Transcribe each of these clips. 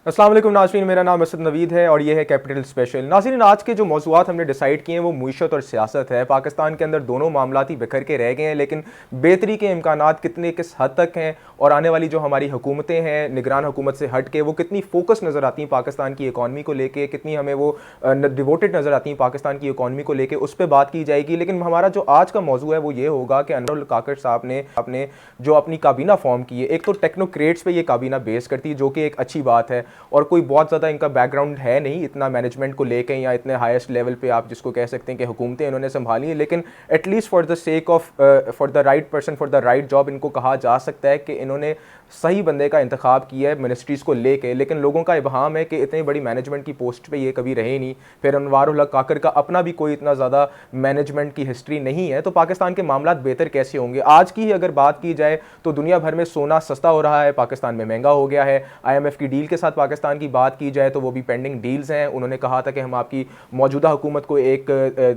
अस्सलाम वालेकुम नाज़रीन, मेरा नाम असद नवीद है और ये है कैपिटल स्पेशल। नाज़रीन, आज के जो मौज़ूआत हमने डिसाइड किए हैं वो मुईशत और सियासत है। पाकिस्तान के अंदर दोनों मामलाती बिखर के रह गए हैं, लेकिन बेहतरी के इम्कानात कितने किस हद तक हैं और आने वाली जो हमारी हुकूमतें हैं निगरान हुकूमत से हट के वो कितनी फोकस नज़र आती हैं पाकिस्तान की इकॉनमी को लेके, कितनी हमें वो डिवोटेड नज़र आती हैं पाकिस्तान की इकॉनमी को लेके, उस पर बात की जाएगी। लेकिन हमारा जो आज का मौजू है वो ये होगा कि अनवरुल काकड़ साहब ने अपने जो अपनी काबीना फॉर्म की है, एक तो टेक्नोक्रेट्स पे ये काबीना बेस करती है जो कि एक अच्छी बात है, और कोई बहुत ज़्यादा इनका बैकग्राउंड है नहीं इतना मैनेजमेंट को लेके या इतने हाईएस्ट लेवल पे आप जिसको कह सकते हैं कि हुकूमतें इन्होंने संभाली है। लेकिन at least for the sake of for the right person for the right job इनको कहा जा सकता है कि इन्होंने सही बंदे का इंतखाब किया है मिनिस्ट्रीज़ को लेके। लेकिन लोगों का इबहाम है कि इतनी बड़ी मैनेजमेंट की पोस्ट पे ये कभी रहे नहीं। फिर अनवारुल हक काकड़ का अपना भी कोई इतना ज़्यादा मैनेजमेंट की हिस्ट्री नहीं है, तो पाकिस्तान के मामला बेहतर कैसे होंगे। आज की ही अगर बात की जाए तो दुनिया भर में सोना सस्ता हो रहा है, पाकिस्तान में महंगा हो गया है। IMF की डील के साथ पाकिस्तान की बात की जाए तो वो भी पेंडिंग डील्स हैं। उन्होंने कहा था कि हम आपकी मौजूदा हुकूमत को एक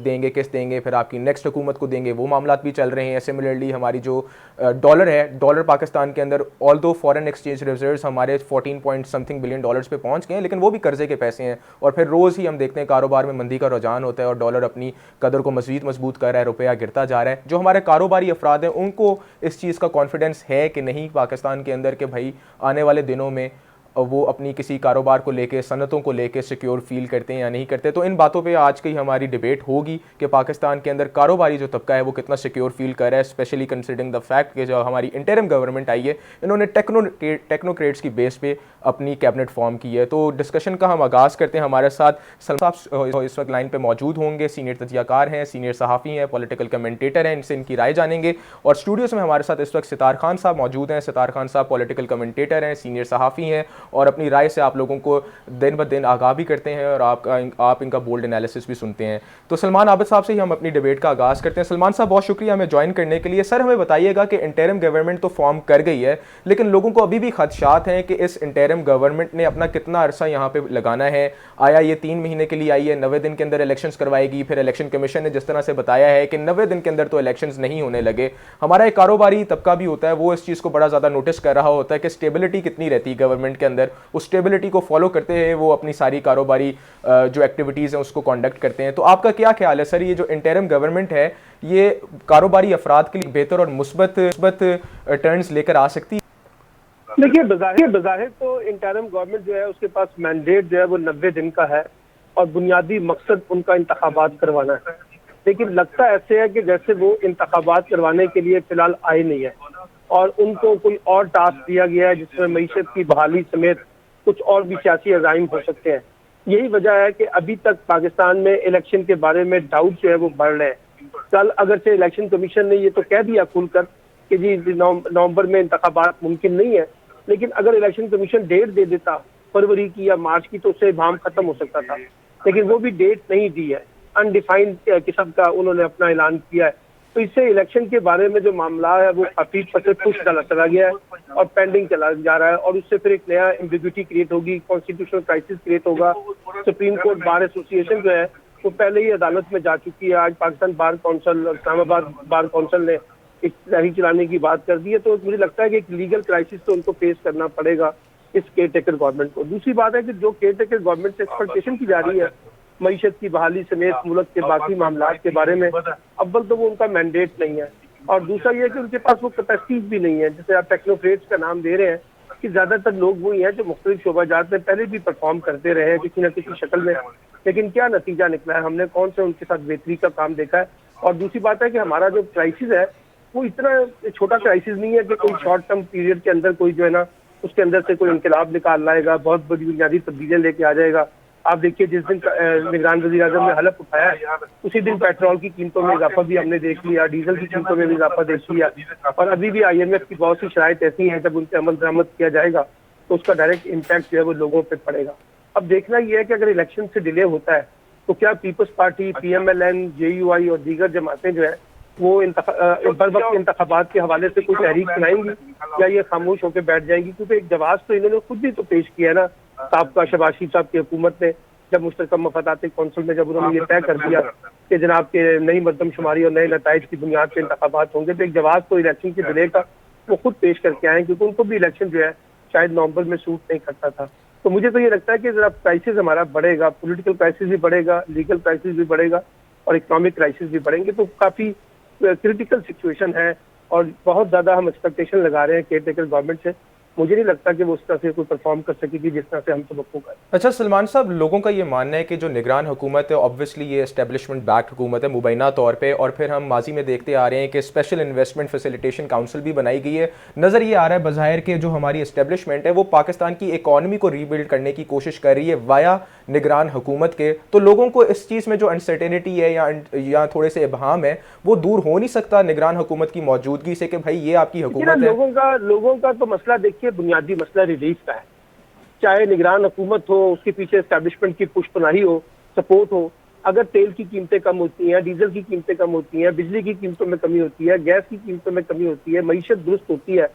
देंगे, किस्त देंगे, फिर आपकी नेक्स्ट हुकूमत को देंगे, वो मामला भी चल रहे हैं। सिमिलरली हमारी जो डॉलर है, डॉलर पाकिस्तान के अंदर ऑल दो फॉरेन एक्सचेंज रिजर्व्स हमारे 14 पॉइंट समथिंग बिलियन डॉलर्स पे पहुंच गए हैं, लेकिन वो भी कर्जे के पैसे हैं। और फिर रोज़ ही हम देखते हैं कारोबार में मंदी का रुझान होता है और डॉलर अपनी कदर को मज़ीद मजबूत कर रहा है, रुपया गिरता जा रहा है। जो हमारे कारोबारी अफराद हैं उनको इस चीज़ का कॉन्फिडेंस है कि नहीं पाकिस्तान के अंदर कि भाई आने वाले दिनों में वो अपनी किसी कारोबार को लेके, सनतों को लेके सिक्योर फील करते हैं या नहीं करते। तो इन बातों पे आज की हमारी डिबेट होगी कि पाकिस्तान के अंदर कारोबारी जो तबका है वो कितना सिक्योर फील कर रहा है, स्पेशली कंसिडरिंग द फैक्ट कि जो हमारी इंटरिम गवर्नमेंट आई है इन्होंने टेक्नोक्रेट्स की बेस पे अपनी कैबिनेट फॉर्म की है। तो डिस्कशन का हम आगाज़ करते हैं। हमारे साथ सलमान साहब इस वक्त लाइन पर मौजूद होंगे, सीनियर तजियाकार हैं, सीनियर सहाफ़ी हैं, पॉलिटिकल कमेंटेटर हैं, इनसे इनकी राय जानेंगे। और स्टूडियोज़ में हमारे साथ इस वक्त सितार खान साहब मौजूद हैं। सितार खान साहब पॉलिटिकल कमेंटेटर हैं, सीनियर सहाफ़ी हैं और अपनी राय से आप लोगों को दिन ब दिन आगाह भी करते हैं और आप इनका बोल्ड एनालिसिस भी सुनते हैं। तो सलमान आबिद साहब से ही हम अपनी डिबेट का आगाज़ करते हैं। सलमान साहब, बहुत शुक्रिया हमें ज्वाइन करने के लिए। सर, हमें बताइएगा कि इंटरिम गवर्नमेंट तो फॉर्म कर गई है, लेकिन लोगों को अभी भी खदशात हैं कि इस इंटरिम गवर्नमेंट ने अपना कितना अरसा यहाँ पे लगाना है। आया ये 3 महीने के लिए आई है, 90 दिन के अंदर इलेक्शंस करवाएगी। फिर इलेक्शन कमीशन ने जिस तरह से बताया है कि 90 दिन के अंदर तो इलेक्शंस नहीं होने लगे। हमारा एक कारोबारी तबका भी होता है, वो इस चीज़ को बड़ा ज़्यादा नोटिस कर रहा होता है कि स्टेबिलिटी कितनी रहती है गवर्नमेंट के अंदर, उस स्टेबिलिटी को फॉलो करते हैं वो अपनी सारी कारोबारी जो एक्टिविटीज़ हैं उसको कंडक्ट करते हैं। तो आपका क्या ख्याल है सर, ये जो इंटरिम गवर्नमेंट है ये कारोबारी अफराद के लिए बेहतर और मुस्बत टर्न्स लेकर आ सकती है? देखिए, बज़ाहिर तो इंटरिम गवर्नमेंट जो है उसके पास मैंडेट जो है वो 90 दिन का है और बुनियादी मकसद उनका इंतखाबात करवाना है। लेकिन लगता ऐसे है कि जैसे वो इंतखाबात करवाने के लिए फिलहाल आए नहीं है और उनको कोई और टास्क दिया गया है जिसमें मईशत की बहाली समेत कुछ और भी सियासी अज़ाइम हो सकते हैं। यही वजह है कि अभी तक पाकिस्तान में इलेक्शन के बारे में डाउट जो है वो बढ़ रहे हैं। कल अगर से इलेक्शन कमीशन ने ये तो कह दिया खुलकर कि जी नवंबर में इंतखाबात मुमकिन नहीं है, लेकिन अगर इलेक्शन कमीशन डेट दे देता फरवरी की या मार्च की तो उससे इबाम खत्म हो सकता था। लेकिन वो भी डेट नहीं दी है, अनडिफाइंड किस्म का उन्होंने अपना ऐलान किया है। तो इससे इलेक्शन के बारे में जो मामला है वो काफी पुश चला गया है और पेंडिंग चला जा रहा है और उससे फिर एक नया एम्बिग्युइटी क्रिएट होगी, कॉन्स्टिट्यूशनल क्राइसिस क्रिएट होगा। सुप्रीम कोर्ट बार एसोसिएशन जो है वो पहले ही अदालत में जा चुकी है। आज पाकिस्तान बार काउंसिल और इस्लामाबाद बार काउंसिल ने एक तहरीक चलाने की बात कर दी है। तो मुझे लगता है कि एक लीगल क्राइसिस तो उनको फेस करना पड़ेगा इस केयर टेकर गवर्नमेंट को। दूसरी बात है कि जो केयर टेकर गवर्नमेंट से एक्सपेक्टेशन की जा रही है मईशत की बहाली समेत मुल्क के बाकी मामला के बारे में, अव्वल तो वो उनका मैंडेट नहीं है और दूसरा ये है कि उनके पास वो कैपेसिटीज भी नहीं है। जैसे आप टेक्नोक्रेट्स का नाम दे रहे हैं कि ज्यादातर लोग वही हैं जो मुख्तलिफ शोबाजात में पहले भी परफॉर्म करते रहे हैं किसी न किसी शक्ल में, लेकिन क्या नतीजा निकला है, हमने कौन से उनके साथ बेहतरी का काम देखा है। और दूसरी बात है कि हमारा जो क्राइसिस है वो इतना छोटा क्राइसिस नहीं है कि कोई शॉर्ट टर्म पीरियड के अंदर कोई जो है ना उसके अंदर से कोई इनकलाब निकाल लाएगा, बहुत बड़ी बुनियादी तब्दीलियां लेके आ जाएगा। आप देखिए, जिस दिन निगरान वज़ीर आज़म ने हलफ उठाया है उसी दिन पेट्रोल की कीमतों में इजाफा भी हमने देख लिया, डीजल की कीमतों में भी इजाफा देख लिया और अभी भी IMF की बहुत सी शराइत ऐसी हैं जब उनसे अमल दरामद किया जाएगा तो उसका डायरेक्ट इम्पैक्ट जो है वो लोगों पर पड़ेगा। अब देखना यह है कि अगर इलेक्शन से डिले होता है तो क्या पीपल्स पार्टी, PMLN, JUI और दीगर जमातें जो है वो बर वक्त इंतखाबात के हवाले से कोई तहरीक सुनाएंगी या ये खामोश होकर बैठ जाएंगी? क्योंकि एक जवाब तो इन्होंने खुद भी तो पेश किया है ना, साबका शहबाज शरीफ साहब की हुकूमत ने जब मुश्तरका मफादाती कौंसिल में जब उन्होंने ये तय कर दिया कि जनाब के नई मरदमशुमारी और नए नताइज की बुनियाद पर इंतखाबात होंगे, तो एक जवाब तो इलेक्शन के डिले का वो खुद पेश करके आए क्योंकि उनको भी इलेक्शन जो है शायद नवंबर में सूट नहीं करता था। तो मुझे तो ये लगता है कि जरा क्राइसिस हमारा बढ़ेगा, पॉलिटिकल क्राइसिस भी बढ़ेगा, लीगल क्राइसिस भी बढ़ेगा और इकोनॉमिक क्राइसिस भी बढ़ेंगे, तो काफी क्रिटिकल सिचुएशन है और बहुत ज्यादा हम एक्सपेक्टेशन लगा रहे हैं केयर टेकर गवर्नमेंट से। मुझे नहीं लगता कि वो उस तरह से कोई परफॉर्म कर सकेगी जिस तरह से हम तो कर। अच्छा सलमान साहब, लोगों का ये मानना है कि जो निगरान हुकूमत है ऑब्वियसली ये एस्टेब्लिशमेंट बैक्ड हुकूमत है मुबैना तौर पे, और फिर हम माजी में देखते आ रहे हैं कि स्पेशल इन्वेस्टमेंट फैसिलिटेशन काउंसिल भी बनाई गई है। नज़र ये आ रहा है बज़ाहिर के जो हमारी एस्टेब्लिशमेंट है वो पाकिस्तान की इकॉनमी को रीबिल्ड करने की कोशिश कर रही है वाया निगरान हुकूमत के। तो लोगों को इस चीज़ में जो अनसर्टेनिटी है या थोड़े से इबहाम है वो दूर हो नहीं सकता निगरान हुकूमत की मौजूदगी से कि भाई ये आपकी हुकूमत है। लोगों का तो मसला देखिए, बुनियादी मसला रिलीफ का है। चाहे निगरान हुकूमत हो, उसके पीछे एस्टैब्लिशमेंट की पुष्पनाही हो, सपोर्ट हो। अगर तेल की कीमतें कम होती हैं, डीजल की कीमतें कम होती हैं, बिजली की कीमतों में कमी होती है, गैस की कीमतों में कमी होती है, मईशत दुरुस्त होती है,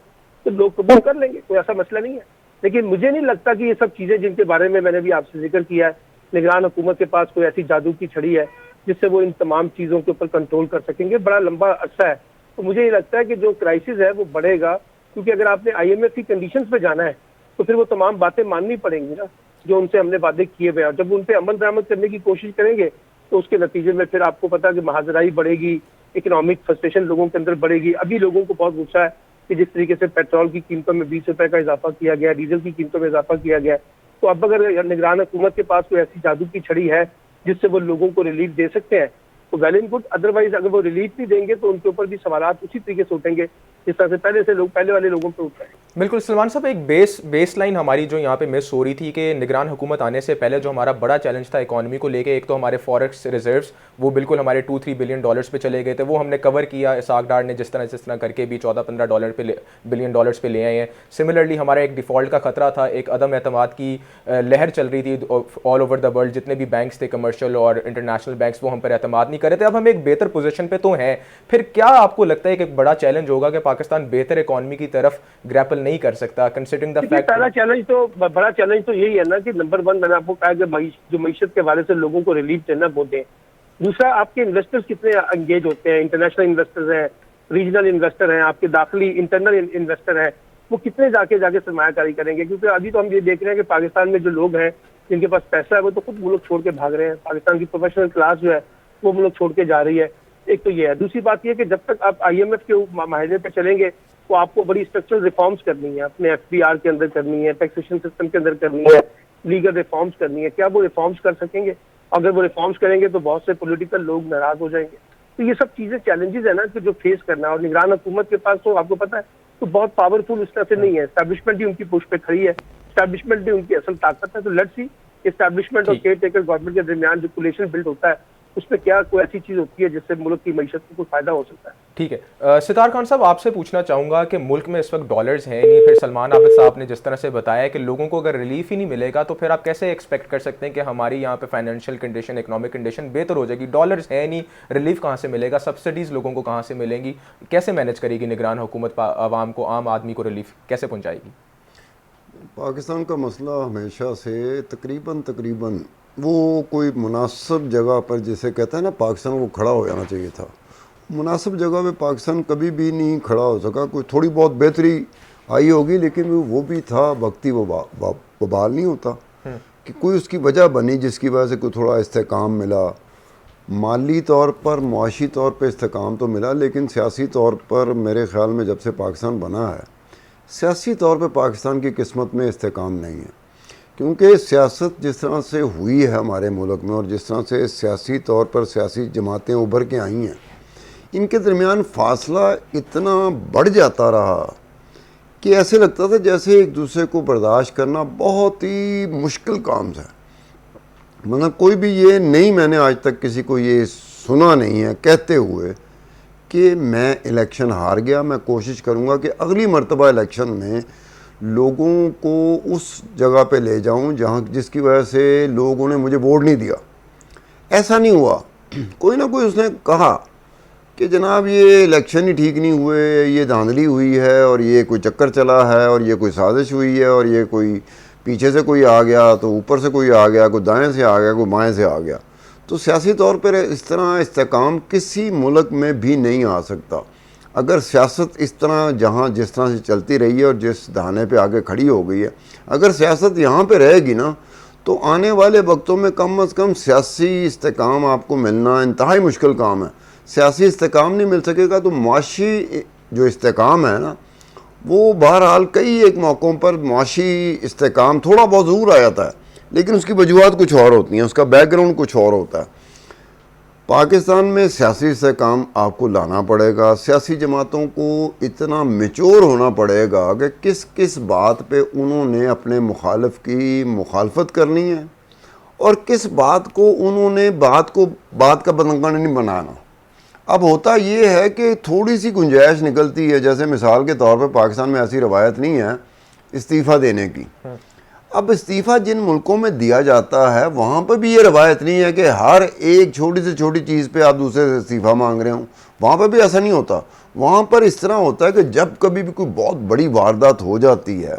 तो लोग कबूल कर लेंगे, कोई ऐसा मसला नहीं है। लेकिन मुझे नहीं लगता कि ये सब चीजें जिनके बारे में मैंने भी आपसे जिक्र किया है, निगरान हुकूमत के पास कोई ऐसी जादू की छड़ी है जिससे वो इन तमाम चीजों के ऊपर कंट्रोल कर सकेंगे। बड़ा लंबा अरसा है, तो मुझे ये लगता है कि जो क्राइसिस है वो बढ़ेगा, क्योंकि अगर आपने IMF की कंडीशंस पे जाना है तो फिर वो तमाम बातें माननी पड़ेंगी ना जो उनसे हमने वादे किए हुए हैं। जब उन पे अमल दरामद करने की कोशिश करेंगे तो उसके नतीजे में फिर आपको पता है कि महाजराई बढ़ेगी, इकोनॉमिक फ्रस्ट्रेशन लोगों के अंदर बढ़ेगी। अभी लोगों को बहुत गुस्सा है कि जिस तरीके से पेट्रोल की कीमतों में 20 रुपए का इजाफा किया गया, डीजल की कीमतों में इजाफा किया गया। तो अब अगर निगरान हुकूमत के पास कोई ऐसी जादू की छड़ी है जिससे वो लोगों को रिलीफ दे सकते हैं तो वेल एंड गुड। अदरवाइज अगर वो रिलीफ नहीं देंगे तो उनके ऊपर भी सवालात उसी तरीके से उठेंगे जिस तरह से पहले वाले लोगों पर उठ रहे हैं। बिल्कुल सलमान साहब, एक बेस लाइन हमारी जो यहाँ पे मिस हो रही थी कि निगरान हुकूमत आने से पहले जो हमारा बड़ा चैलेंज था इकॉनमी को लेके, एक तो हमारे फॉरेक्स रिजर्व्स वो बिल्कुल हमारे 2-3 बिलियन डॉलर्स पे चले गए थे, वो हमने कवर किया। इसाक डार ने जिस तरह करके भी 14-15 बिलियन डॉलर्स पे ले आए हैं। सिमिलरली हमारा एक डिफ़ॉल्ट का खतरा था, एक अदम एतमाद की लहर चल रही थी ऑल ओवर द वर्ल्ड। जितने भी बैंक्स थे कमर्शियल और इंटरनेशनल बैंक्स वो हम पर एतमाद नहीं कर रहे थे। अब हम एक बेहतर पोजीशन पे तो हैं, फिर क्या आपको लगता है कि एक बड़ा चैलेंज होगा कि पाकिस्तान बेहतर इकॉनमी की तरफ ग्रैपल नहीं कर सकता कंसिडरिंग द फैक्ट? बड़ा चैलेंज तो यही है ना कि नंबर 1 मैंने आपको कहा कि जो मईशत के हवाले से लोगों को रिलीफ देना वो दें। दूसरा, आपके इन्वेस्टर्स कितने एंगेज होते हैं, इंटरनेशनल इन्वेस्टर्स हैं, रीजनल इन्वेस्टर हैं, आपके दाखिली इंटरनल इन्वेस्टर हैं, वो कितने जाके सरमायाकारी करेंगे? क्योंकि अभी तो हम ये देख रहे हैं कि पाकिस्तान में जो लोग हैं जिनके पास पैसा है वो तो खुद मुल्क छोड़ के भाग रहे हैं। पाकिस्तान की प्रोफेशनल क्लास जो है वो मुल्क छोड़ के जा रही है। एक तो ये है। दूसरी बात ये है कि जब तक आप IMF के माहिदे पे चलेंगे तो आपको बड़ी स्ट्रक्चरल रिफॉर्म्स करनी है, अपने FBR के अंदर करनी है, टैक्सेशन सिस्टम के अंदर करनी है, लीगल रिफॉर्म्स करनी है। क्या वो रिफॉर्म्स कर सकेंगे? अगर वो रिफॉर्म्स करेंगे तो बहुत से पॉलिटिकल लोग नाराज हो जाएंगे। तो ये सब चीजें चैलेंजेस है ना कि जो फेस करना है। और निगरान हुकूमत के पास तो आपको पता है तो बहुत पावरफुल इस तरह से नहीं है। एस्टैब्लिशमेंट ही उनकी पुश पे खड़ी है, एस्टैब्लिशमेंट ही उनकी असल ताकत है। तो लेट्स सी एस्टैब्लिशमेंट और केयर टेकर गवर्नमेंट के दरमियान जो कोलिशन बिल्ड होता है उसमें क्या कोई ऐसी चीज होती है जिससे मुल्क की मईशत को कोई फायदा हो सकता है। ठीक है सितार खान साहब, आपसे पूछना चाहूँगा कि मुल्क में इस वक्त डॉलर्स हैं नहीं, फिर सलमान आबिद साहब ने जिस तरह से बताया कि लोगों को अगर रिलीफ ही नहीं मिलेगा तो फिर आप कैसे एक्सपेक्ट कर सकते हैं कि हमारी यहाँ पे फाइनेंशियल कंडीशन, इकोनॉमिक कंडीशन बेहतर हो जाएगी? डॉलर्स है नहीं, रिलीफ कहाँ से मिलेगा? सब्सिडीज़ लोगों को कहाँ से मिलेंगी? कैसे मैनेज करेगी निगरान हुकूमत आवाम को, आम आदमी को रिलीफ कैसे पहुँचाएगी? पाकिस्तान का मसला हमेशा से तकरीबन वो कोई मुनासिब जगह पर, जिसे कहते हैं ना पाकिस्तान को खड़ा हो जाना चाहिए था, मुनासिब जगह पे पाकिस्तान कभी भी नहीं खड़ा हो सका। कोई थोड़ी बहुत बेहतरी आई होगी लेकिन वो भी था वक्ती, वो बहाल नहीं होता कि कोई उसकी वजह बनी जिसकी वजह से कोई थोड़ा इस्तेकाम मिला। माली तौर पर, मुआशी तौर पर इस्तेकाम तो मिला, लेकिन सियासी तौर पर मेरे ख़्याल में जब से पाकिस्तान बना है, सियासी तौर पर पाकिस्तान की किस्मत में इस्तेकाम नहीं है। क्योंकि सियासत जिस तरह से हुई है हमारे मुल्क में और जिस तरह से सियासी तौर पर सियासी जमातें उभर के आई हैं, इनके दरमियान फासला इतना बढ़ जाता रहा कि ऐसे लगता था जैसे एक दूसरे को बर्दाश्त करना बहुत ही मुश्किल काम है। मतलब कोई भी ये नहीं, मैंने आज तक किसी को ये सुना नहीं है कहते हुए कि मैं इलेक्शन हार गया, मैं कोशिश करूँगा कि अगली मरतबा इलेक्शन में लोगों को उस जगह पे ले जाऊं जहां जिसकी वजह से लोगों ने मुझे वोट नहीं दिया। ऐसा नहीं हुआ। कोई ना कोई उसने कहा कि जनाब ये इलेक्शन ही ठीक नहीं हुए, ये धांधली हुई है और ये कोई चक्कर चला है और ये कोई साजिश हुई है और ये कोई पीछे से कोई आ गया तो ऊपर से कोई आ गया, कोई दाएं से आ गया, कोई बाएं से आ गया। तो सियासी तौर पर इस तरह इस्तेकाम किसी मुल्क में भी नहीं आ सकता। अगर सियासत इस तरह जहाँ जिस तरह से चलती रही है और जिस दाने पे आगे खड़ी हो गई है, अगर सियासत यहाँ पे रहेगी ना, तो आने वाले वक्तों में कम अज़ कम सियासी इस्तेकाम आपको मिलना इंतहाई मुश्किल काम है। सियासी इस्तेकाम नहीं मिल सकेगा तो मुआशी जो इस्तेकाम है ना, वो बहरहाल कई एक मौक़ों पर मुआशी इस्तेकाम थोड़ा बहुत ज़रूर आ जाता है, लेकिन उसकी वजूहत कुछ और होती हैं, उसका बैकग्राउंड कुछ और होता है। पाकिस्तान में सियासी इस्तेकाम आपको लाना पड़ेगा, सियासी जमातों को इतना मैच्योर होना पड़ेगा कि किस किस बात पे उन्होंने अपने मुखालिफ की मुखालफत करनी है और किस बात को उन्होंने बात का बंधन नहीं बनाना। अब होता ये है कि थोड़ी सी गुंजाइश निकलती है, जैसे मिसाल के तौर पर पाकिस्तान में ऐसी रवायत नहीं है इस्तीफ़ा देने की। अब इस्तीफ़ा जिन मुल्कों में दिया जाता है वहाँ पर भी ये रवायत नहीं है कि हर एक छोटी से छोटी चीज़ पे आप दूसरे से इस्तीफ़ा मांग रहे हो। वहाँ पर भी ऐसा नहीं होता। वहाँ पर इस तरह होता है कि जब कभी भी कोई बहुत बड़ी वारदात हो जाती है,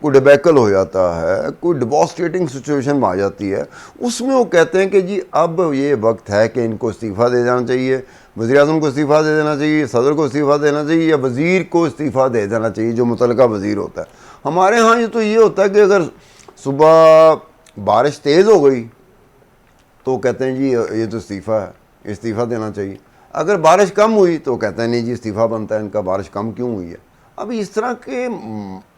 कोई डिबैकल हो जाता है, कोई डिवॉस्टेटिंग सिचुएशन आ जाती है, उसमें वो कहते हैं कि जी अब ये वक्त है कि इनको इस्तीफ़ा दे जाना चाहिए, वज़ीर-ए-आज़म को इस्तीफ़ा दे देना चाहिए, सदर को इस्तीफ़ा देना चाहिए या वज़ीर को इस्तीफ़ा दे देना चाहिए जो मुतल्लिका वज़ीर होता है। हमारे यहाँ ये होता है कि अगर सुबह बारिश तेज़ हो गई तो कहते हैं जी ये तो इस्तीफ़ा है, इस्तीफ़ा देना चाहिए। अगर बारिश कम हुई तो कहते हैं नहीं जी इस्तीफ़ा बनता है इनका, बारिश कम क्यों हुई है। अब इस तरह के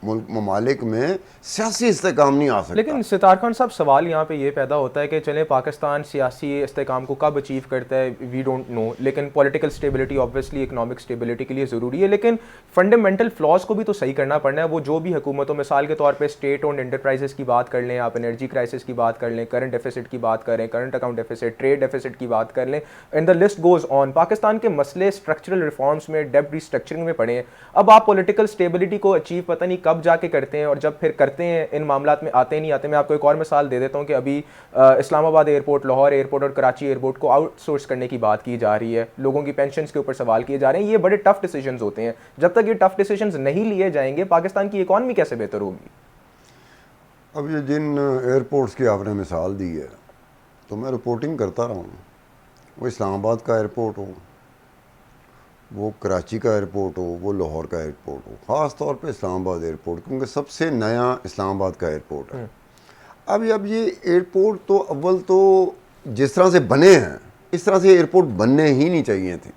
ममालिक में सियासी इस्तेकाम नहीं आ सकता। लेकिन सितार खान साहब, सवाल यहाँ पे ये पैदा होता है कि चलें पाकिस्तान सियासी इस्तेकाम को कब अचीव करता है वी डोंट नो, लेकिन political stability obviously economic stability के लिए ज़रूरी है, लेकिन फंडामेंटल फ्लॉज को भी तो सही करना पड़ना है। वो जो भी हुकूमतों, मिसाल के तौर पर स्टेट ओन्ड एंटरप्राइजेस की बात कर लें, आप एनर्जी क्राइसिस की बात कर लें, करंट डेफिसिट की बात करें, current account deficit, trade deficit की बात कर लें, and the list goes on. Pakistan के मसले स्ट्रक्चरल रिफॉर्म्स में, डेब्ट रिस्ट्रक्चरिंग में पड़े हैं। अब आप पॉलिटिकल स्टेबिलिटी को अचीव पता नहीं कब जाके करते हैं, और जब फिर करते हैं इन मामलात में आते नहीं आते। मैं आपको एक और मिसाल दे देता हूं कि अभी इस्लामाबाद एयरपोर्ट, लाहौर एयरपोर्ट और कराची एयरपोर्ट को आउटसोर्स करने की बात की जा रही है, लोगों की पेंशन्स के ऊपर सवाल किए जा रहे हैं। ये बड़े टफ डिसीजंस होते हैं, जब तक ये टफ डिसीजंस नहीं लिए जाएंगे पाकिस्तान की इकॉनमी कैसे बेहतर होगी। अब ये जिन एयरपोर्ट्स की आपने मिसाल दी है, तो मैं रिपोर्टिंग करता रहा हूँ, वो इस्लामाबाद का एयरपोर्ट हो, वो कराची का एयरपोर्ट हो, वो लाहौर का एयरपोर्ट हो, ख़ास तौर पे इस्लामाबाद एयरपोर्ट, क्योंकि सबसे नया इस्लामाबाद का एयरपोर्ट है। अब ये एयरपोर्ट तो अव्वल तो जिस तरह से बने हैं इस तरह से एयरपोर्ट बनने ही नहीं चाहिए थे।